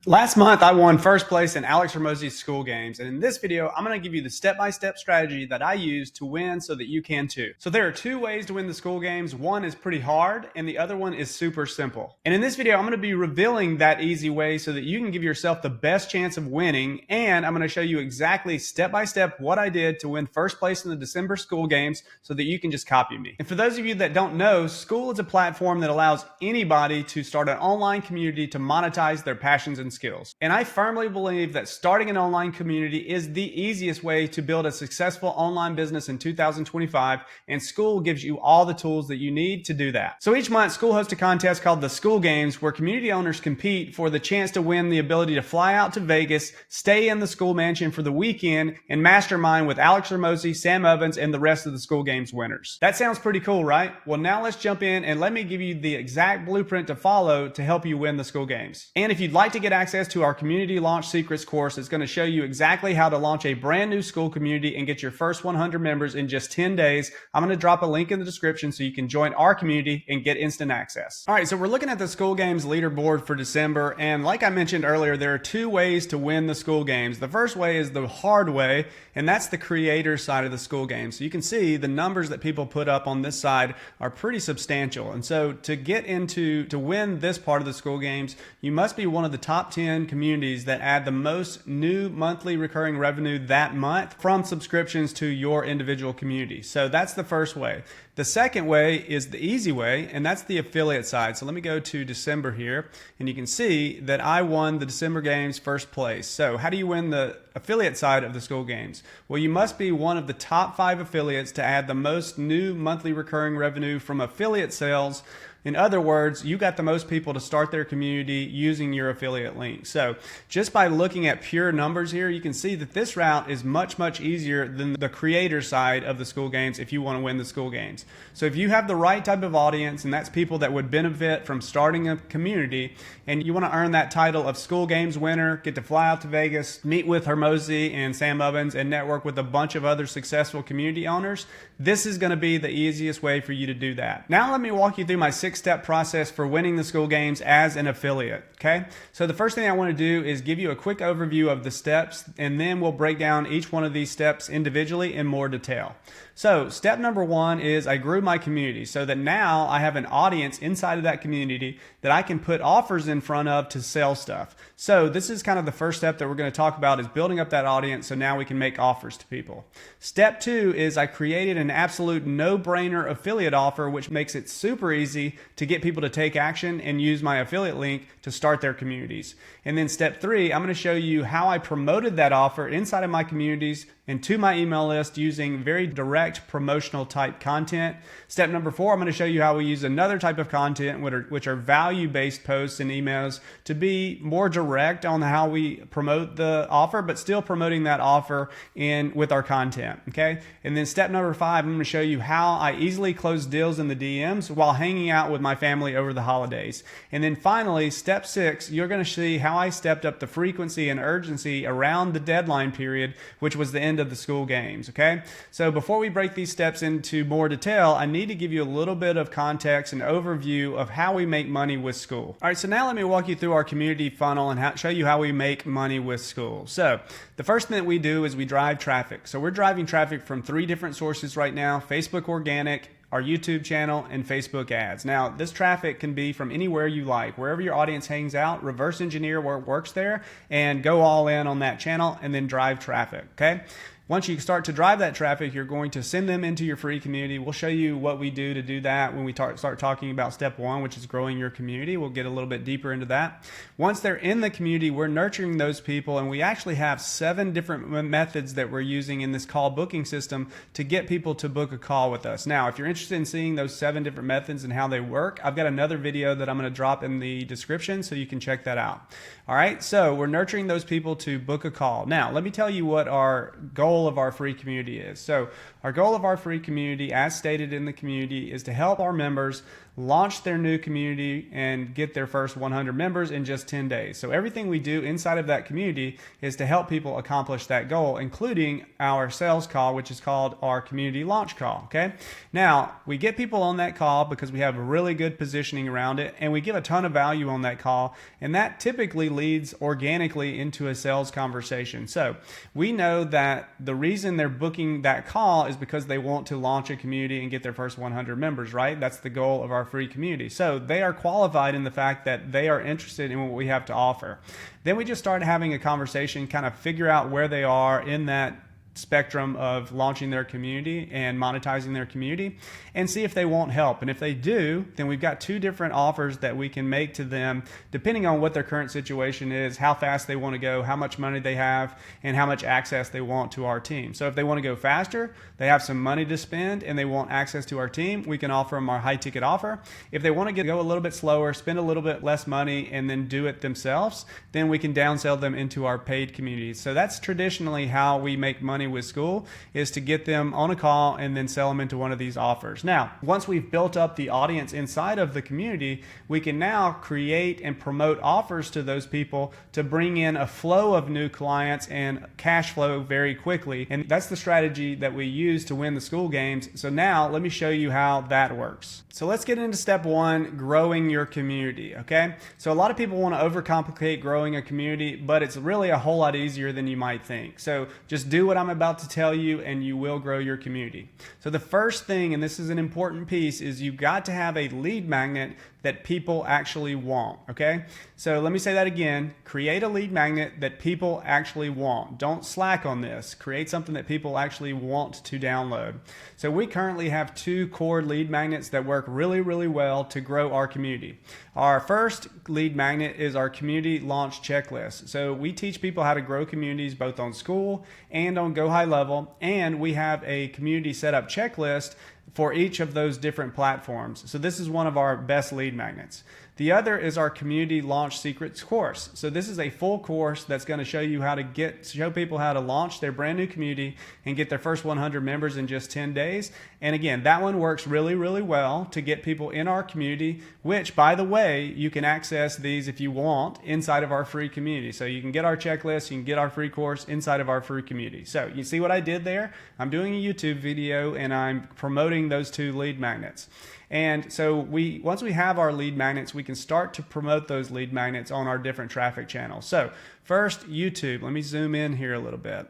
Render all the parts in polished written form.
Last month, I won first place in Alex Hormozi's Skool games, and in this video, I'm going to give you the step-by-step strategy that I use to win so that you can too. So there are two ways to win the Skool games. One is pretty hard, and the other one is super simple. And in this video, I'm going to be revealing that easy way so that you can give yourself the best chance of winning, and I'm going to show you exactly step-by-step what I did to win first place in the December Skool games so that you can just copy me. And for those of you that don't know, Skool is a platform that allows anybody to start an online community to monetize their passions and skills. And I firmly believe that starting an online community is the easiest way to build a successful online business in 2025, and Skool gives you all the tools that you need to do that. So each month, Skool hosts a contest called the Skool Games, where community owners compete for the chance to win the ability to fly out to Vegas, stay in the Skool mansion for the weekend, and mastermind with Alex Hormozi, Sam Evans, and the rest of the Skool Games winners. That sounds pretty cool, right? Well, now let's jump in and let me give you the exact blueprint to follow to help you win the Skool Games. And if you'd like to get access to our Community Launch Secrets course, it's going to show you exactly how to launch a brand new Skool community and get your first 100 members in just 10 days. I'm going to drop a link in the description so you can join our community and get instant access. All right, so we're looking at the Skool Games leaderboard for December, and like I mentioned earlier, there are two ways to win the Skool Games. The first way is the hard way, and that's the creator side of the Skool Games. So you can see the numbers that people put up on this side are pretty substantial. And so to win this part of the Skool Games, you must be one of the top 10 communities that add the most new monthly recurring revenue that month from subscriptions to your individual community. So that's the first way. The second way is the easy way, and that's the affiliate side. So let me go to December here, and you can see that I won the December Games first place. So how do you win the affiliate side of the Skool Games? Well, you must be one of the top 5 affiliates to add the most new monthly recurring revenue from affiliate sales. In other words, you got the most people to start their community using your affiliate link. So just by looking at pure numbers here, you can see that this route is much, much easier than the creator side of the Skool Games if you want to win the Skool Games. So if you have the right type of audience, and that's people that would benefit from starting a community, and you want to earn that title of Skool Games winner, get to fly out to Vegas, meet with Hormozi and Sam Evans, and network with a bunch of other successful community owners, this is going to be the easiest way for you to do that. Now let me walk you through my 6-step process for winning the Skool Games as an affiliate. Okay, so the first thing I want to do is give you a quick overview of the steps, and then we'll break down each one of these steps individually in more detail. So step number 1 is I grew my community so that now I have an audience inside of that community that I can put offers in front of to sell stuff. So this is kind of the first step that we're going to talk about, is building up that audience so now we can make offers to people. Step 2 is I created an absolute no-brainer affiliate offer, which makes it super easy to get people to take action and use my affiliate link to start their communities. And then step 3, I'm going to show you how I promoted that offer inside of my communities and to my email list using very direct promotional type content. Step number 4, I'm going to show you how we use another type of content, which are value-based posts and emails, to be more direct on how we promote the offer, but still promoting that offer with our content. Okay. And then step number 5, I'm going to show you how I easily close deals in the DMs while hanging out with my family over the holidays. And then finally, step 6, you're going to see how I stepped up the frequency and urgency around the deadline period, which was the end of the Skool Games. Okay. So before we break these steps into more detail, I need to give you a little bit of context and overview of how we make money with Skool. All right. So now let me walk you through our community funnel and show you how we make money with Skool. So the first thing that we do is we drive traffic. So we're driving traffic from 3 different sources right now: Facebook organic, our YouTube channel, and Facebook ads. Now, this traffic can be from anywhere you like. Wherever your audience hangs out, reverse engineer what works there and go all in on that channel and then drive traffic, okay? Once you start to drive that traffic, you're going to send them into your free community. We'll show you what we do to do that when we start talking about step 1, which is growing your community. We'll get a little bit deeper into that. Once they're in the community, we're nurturing those people, and we actually have 7 different methods that we're using in this call booking system to get people to book a call with us. Now, if you're interested in seeing those 7 different methods and how they work, I've got another video that I'm going to drop in the description so you can check that out. All right, so we're nurturing those people to book a call. Now, let me tell you what our goal of our free community is. So our goal of our free community, as stated in the community, is to help our members launch their new community and get their first 100 members in just 10 days. So everything we do inside of that community is to help people accomplish that goal, including our sales call, which is called our community launch call. Okay. Now we get people on that call because we have a really good positioning around it, and we give a ton of value on that call, and that typically leads organically into a sales conversation. So we know that the reason they're booking that call is because they want to launch a community and get their first 100 members, right? That's the goal of our free community. So they are qualified in the fact that they are interested in what we have to offer. Then we just start having a conversation, kind of figure out where they are in that spectrum of launching their community and monetizing their community, and see if they want help. And if they do, then we've got two different offers that we can make to them depending on what their current situation is, how fast they want to go, how much money they have, and how much access they want to our team. So if they want to go faster, they have some money to spend, and they want access to our team, we can offer them our high ticket offer. If they want to go a little bit slower, spend a little bit less money, and then do it themselves, then we can downsell them into our paid community. So that's traditionally how we make money with Skool, is to get them on a call and then sell them into one of these offers. Now, once we've built up the audience inside of the community, we can now create and promote offers to those people to bring in a flow of new clients and cash flow very quickly. And that's the strategy that we use to win the Skool games. So now let me show you how that works. So let's get into step one, growing your community. Okay. So a lot of people want to overcomplicate growing a community, but it's really a whole lot easier than you might think. So just do what I'm about to tell you and you will grow your community. So the first thing, and this is an important piece, is you've got to have a lead magnet that people actually want. Okay. So let me say that again. Create a lead magnet that people actually want. Don't slack on this. Create something that people actually want to download. So we currently have two core lead magnets that work really, really well to grow our community. Our first lead magnet is our community launch checklist. So we teach people how to grow communities both on Skool and on GoHighLevel, and we have a community setup checklist for each of those different platforms. So this is one of our best lead magnets. The other is our community launch secrets course. So this is a full course that's going to show you how to show people how to launch their brand new community and get their first 100 members in just 10 days. And again, that one works really, really well to get people in our community, which, by the way, you can access these if you want inside of our free community. So you can get our checklist, you can get our free course inside of our free community. So you see what I did there? I'm doing a YouTube video and I'm promoting those two lead magnets. And so once we have our lead magnets, we can start to promote those lead magnets on our different traffic channels. So first, YouTube. Let me zoom in here a little bit.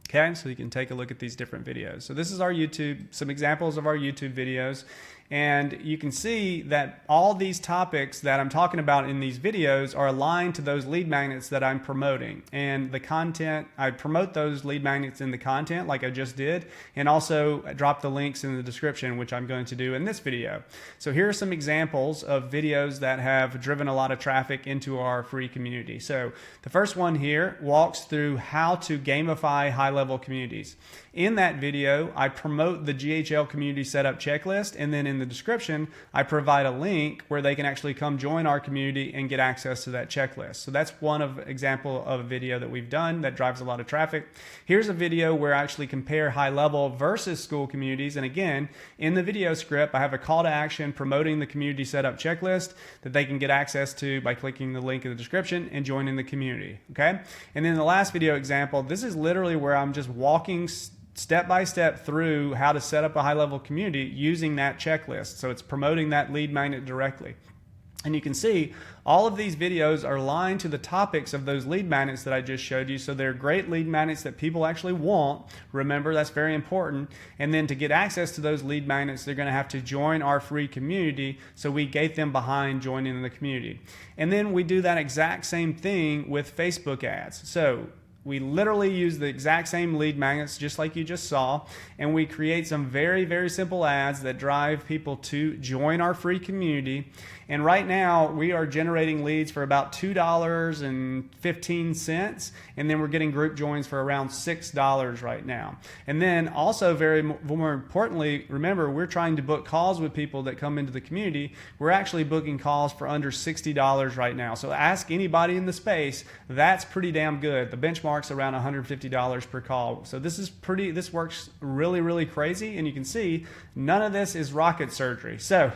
Okay, so you can take a look at these different videos. So this is our YouTube, some examples of our YouTube videos. And you can see that all these topics that I'm talking about in these videos are aligned to those lead magnets that I'm promoting. And the content, I promote those lead magnets in the content like I just did, and also drop the links in the description, which I'm going to do in this video. So here are some examples of videos that have driven a lot of traffic into our free community. So the first one here walks through how to gamify high-level communities. In that video, I promote the GHL community setup checklist, and then in the description, I provide a link where they can actually come join our community and get access to that checklist. So that's one example of a video that we've done that drives a lot of traffic. Here's a video where I actually compare high-level versus Skool communities. And again, in the video script, I have a call to action promoting the community setup checklist that they can get access to by clicking the link in the description and joining the community. Okay. And then the last video example, this is literally where I'm just walking step by step through how to set up a high-level community using that checklist. So it's promoting that lead magnet directly. And you can see all of these videos are aligned to the topics of those lead magnets that I just showed you. So they're great lead magnets that people actually want. Remember, that's very important. And then to get access to those lead magnets, they're going to have to join our free community. So we gate them behind joining the community. And then we do that exact same thing with Facebook ads. So we literally use the exact same lead magnets just like you just saw, and we create some very, very simple ads that drive people to join our free community. And right now we are generating leads for about $2.15, and then we're getting group joins for around $6 right now. And then also more importantly, remember, we're trying to book calls with people that come into the community. We're actually booking calls for under $60 right now. So ask anybody in the space, that's pretty damn good. The benchmark's around $150 per call. So this works really, really crazy. And you can see none of this is rocket surgery. So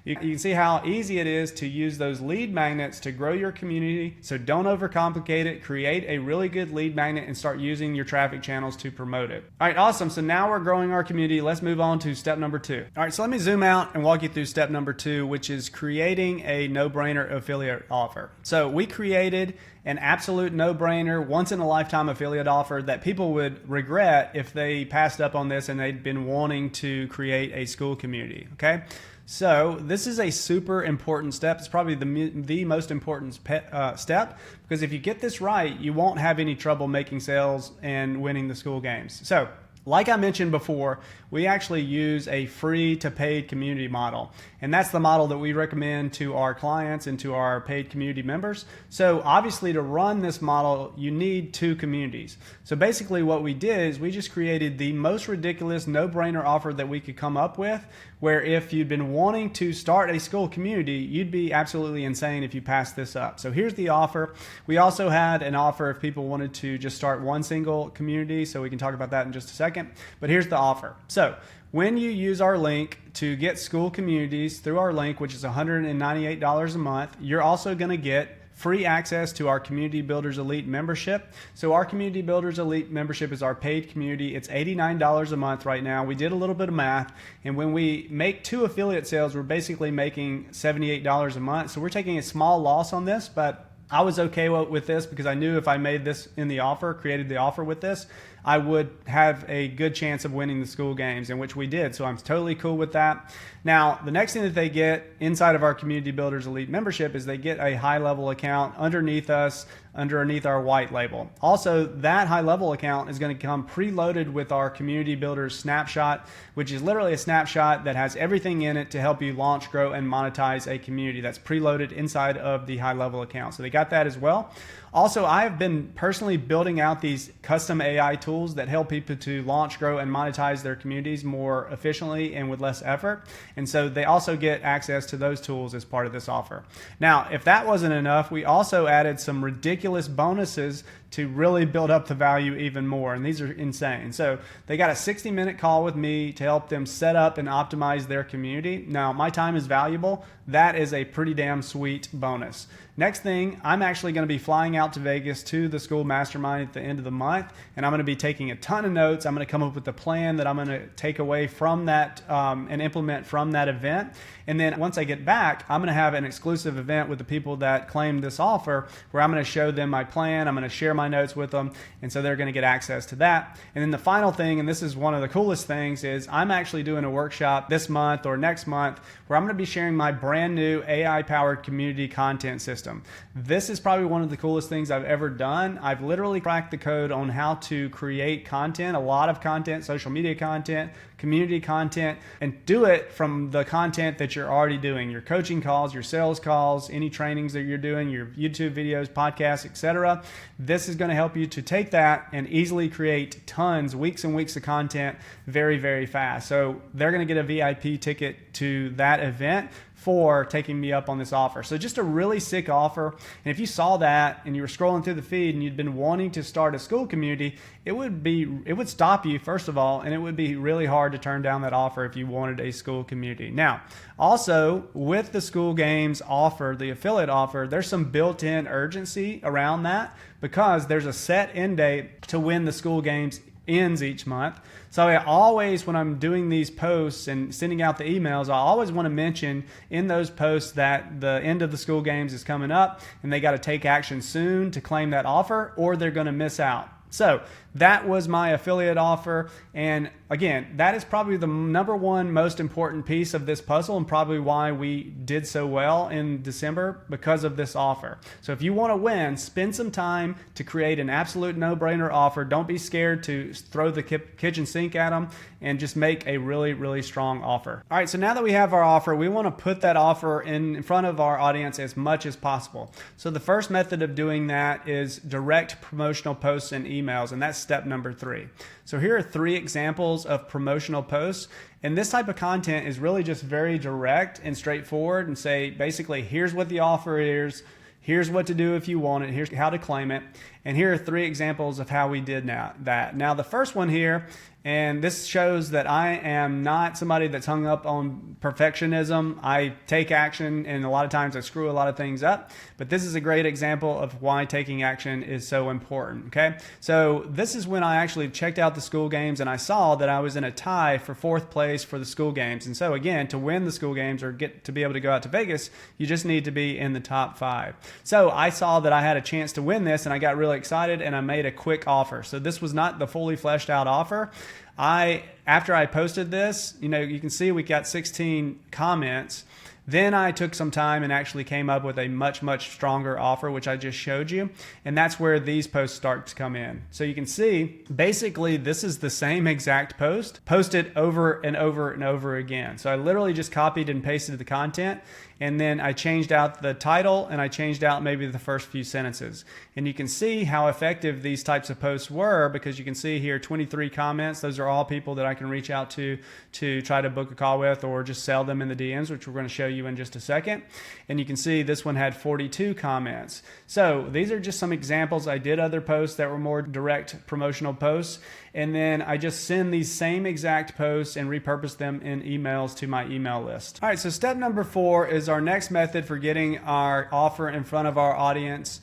You can see how easy it is to use those lead magnets to grow your community. So don't overcomplicate it. Create a really good lead magnet and start using your traffic channels to promote it. All right, awesome. So now we're growing our community. Let's move on to step number 2. All right, so let me zoom out and walk you through step number 2, which is creating a no-brainer affiliate offer. So we created an absolute no-brainer, once-in-a-lifetime affiliate offer that people would regret if they passed up on this and they'd been wanting to create a school community, okay? So this is a super important step. It's probably the most important step, because if you get this right, you won't have any trouble making sales and winning the school games. So like I mentioned before, we actually use a free to paid community model. And that's the model that we recommend to our clients and to our paid community members. So obviously to run this model, you need 2 communities. So basically what we did is we just created the most ridiculous no-brainer offer that we could come up with, where if you'd been wanting to start a school community, you'd be absolutely insane if you passed this up. So here's the offer. We also had an offer if people wanted to just start one single community, so we can talk about that in just a second. But here's the offer. So when you use our link to get school communities through our link, which is $198 a month, you're also going to get free access to our Community Builders Elite membership. So our Community Builders Elite membership is our paid community. It's $89 a month right now. We did a little bit of math, and when we make 2 affiliate sales, we're basically making $78 a month. So we're taking a small loss on this, but I was okay with this because I knew if I made this in the offer, created the offer with this, I would have a good chance of winning the school games, in which we did. So I'm totally cool with that. Now, the next thing that they get inside of our Community Builders Elite membership is they get a high-level account underneath us, underneath our white label. Also, that high-level account is going to come preloaded with our Community Builders Snapshot, which is literally a snapshot that has everything in it to help you launch, grow, and monetize a community. That's preloaded inside of the high-level account. So they got that as well. Also, I have been personally building out these custom AI tools that help people to launch, grow, and monetize their communities more efficiently and with less effort. And so they also get access to those tools as part of this offer. Now, if that wasn't enough, we also added some ridiculous bonuses to really build up the value even more. And these are insane. So they got a 60-minute call with me to help them set up and optimize their community. Now, my time is valuable. That is a pretty damn sweet bonus. Next thing, I'm actually going to be flying out to Vegas to the Skool Mastermind at the end of the month, and I'm going to be taking a ton of notes. I'm going to come up with a plan that I'm going to take away from that and implement from that event. And then once I get back, I'm going to have an exclusive event with the people that claim this offer, where I'm going to show them my plan. I'm going to share my notes with them, and so they're going to get access to that. And then the final thing, and this is one of the coolest things, is I'm actually doing a workshop this month or next month where I'm going to be sharing my brand new AI-powered community content system. This is probably one of the coolest things I've ever done. I've literally cracked the code on how to create content, a lot of content, social media content, community content, and do it from the content that you're already doing, your coaching calls, your sales calls, any trainings that you're doing, your YouTube videos, podcasts, etc. This is going to help you to take that and easily create tons, weeks and weeks of content very, very fast. So they're going to get a VIP ticket to that event for taking me up on this offer. So just a really sick offer. And if you saw that and you were scrolling through the feed and you'd been wanting to start a school community, it would stop you, first of all, and it would be really hard to turn down that offer if you wanted a school community. Now, also with the school games offer, the affiliate offer, there's some built-in urgency around that because there's a set end date to when the school games ends each month. So I always, when I'm doing these posts and sending out the emails, I always want to mention in those posts that the end of the school games is coming up and they got to take action soon to claim that offer or they're going to miss out. So that was my affiliate offer. And again, that is probably the number one most important piece of this puzzle and probably why we did so well in December, because of this offer. So if you want to win, spend some time to create an absolute no-brainer offer. Don't be scared to throw the kitchen sink at them and just make a really, really strong offer. All right, so now that we have our offer, we want to put that offer in front of our audience as much as possible. So the first method of doing that is direct promotional posts and emails, and that's step number 3. So here are 3 examples of promotional posts. And this type of content is really just very direct and straightforward and say, basically, here's what the offer is. Here's what to do if you want it. Here's how to claim it. And here are 3 examples of how we did that. Now, the first one here, and this shows that I am not somebody that's hung up on perfectionism. I take action, and a lot of times I screw a lot of things up. But this is a great example of why taking action is so important, okay? So this is when I actually checked out the school games, and I saw that I was in a tie for 4th place for the school games. And so again, to win the school games or get to be able to go out to Vegas, you just need to be in the top 5. So I saw that I had a chance to win this, and I got really excited, and I made a quick offer. So this was not the fully fleshed out offer. After I posted this, you can see we got 16 comments. Then I took some time and actually came up with a much, much stronger offer, which I just showed you. And that's where these posts start to come in. So you can see, basically, this is the same exact post, posted over and over and over again. So I literally just copied and pasted the content, and then I changed out the title, and I changed out maybe the first few sentences. And you can see how effective these types of posts were, because you can see here 23 comments. Those are all people that I can reach out to try to book a call with, or just sell them in the DMs, which we're going to show you in just a second. And you can see this one had 42 comments. So these are just some examples. I did other posts that were more direct promotional posts, and then I just send these same exact posts and repurpose them in emails to my email list. All right, so step number 4 is our next method for getting our offer in front of our audience.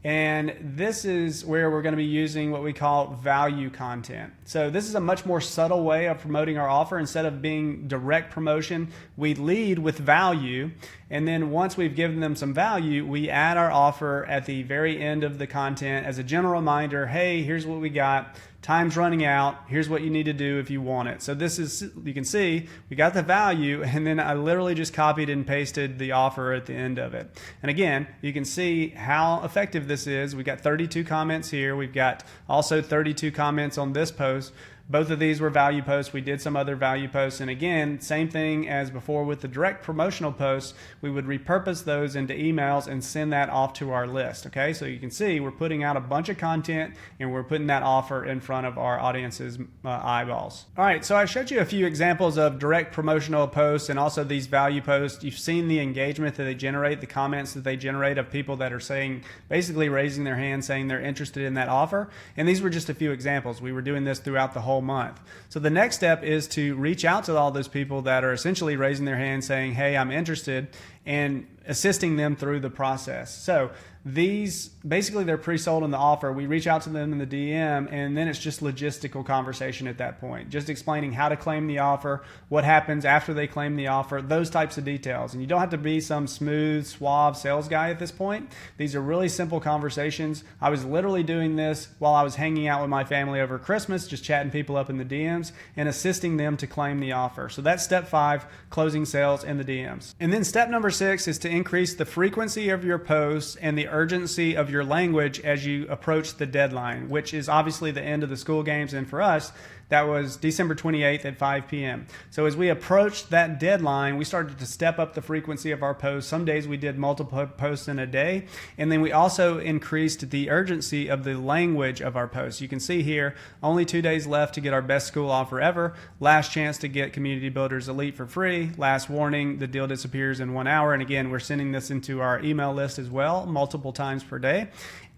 And this is where we're going to be using what we call value content. So this is a much more subtle way of promoting our offer. Instead of being direct promotion, we lead with value. And then once we've given them some value, we add our offer at the very end of the content as a general reminder. Hey, here's what we got. Time's running out. Here's what you need to do if you want it. So this is, you can see, we got the value, and then I literally just copied and pasted the offer at the end of it. And again, you can see how effective this is. We got 32 comments here. We've got also 32 comments on this post. Both of these were value posts. We did some other value posts. And again, same thing as before with the direct promotional posts, we would repurpose those into emails and send that off to our list. Okay, so you can see we're putting out a bunch of content, and we're putting that offer in front of our audience's eyeballs. All right, so I showed you a few examples of direct promotional posts and also these value posts. You've seen the engagement that they generate, the comments that they generate of people that are saying, basically raising their hand, saying they're interested in that offer. And these were just a few examples. We were doing this throughout the whole month. So the next step is to reach out to all those people that are essentially raising their hand saying, hey, I'm interested, and assisting them through the process. So these, basically they're pre-sold on the offer. We reach out to them in the DM, and then it's just logistical conversation at that point. Just explaining how to claim the offer, what happens after they claim the offer, those types of details. And you don't have to be some smooth, suave sales guy at this point. These are really simple conversations. I was literally doing this while I was hanging out with my family over Christmas, just chatting people up in the DMs and assisting them to claim the offer. So that's step 5, closing sales in the DMs. And then step number 6 is to increase the frequency of your posts and the urgency of your language as you approach the deadline, which is obviously the end of the school games. And for us, that was December 28th at 5 p.m. So as we approached that deadline, we started to step up the frequency of our posts. Some days we did multiple posts in a day. And then we also increased the urgency of the language of our posts. You can see here, only 2 days left to get our best school offer ever. Last chance to get Community Builders Elite for free. Last warning, the deal disappears in 1 hour. And again, we're sending this into our email list as well, multiple times per day.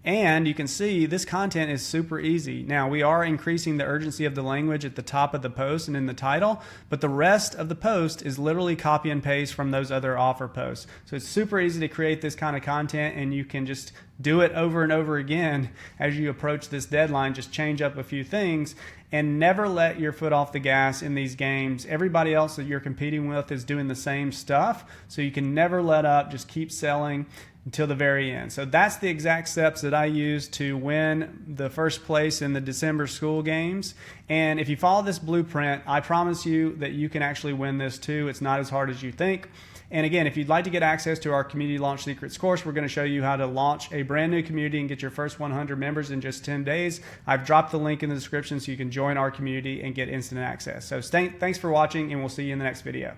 And you can see this content is super easy. Now, we are increasing the urgency of the language at the top of the post and in the title, but the rest of the post is literally copy and paste from those other offer posts. So it's super easy to create this kind of content, and you can just do it over and over again as you approach this deadline. Just change up a few things and never let your foot off the gas in these games. Everybody else that you're competing with is doing the same stuff, so you can never let up. Just keep selling until the very end. So that's the exact steps that I use to win the first place in the December school games. And if you follow this blueprint, I promise you that you can actually win this too. It's not as hard as you think. And again, if you'd like to get access to our Community Launch Secrets course, we're going to show you how to launch a brand new community and get your first 100 members in just 10 days. I've dropped the link in the description so you can join our community and get instant access. So thanks for watching, and we'll see you in the next video.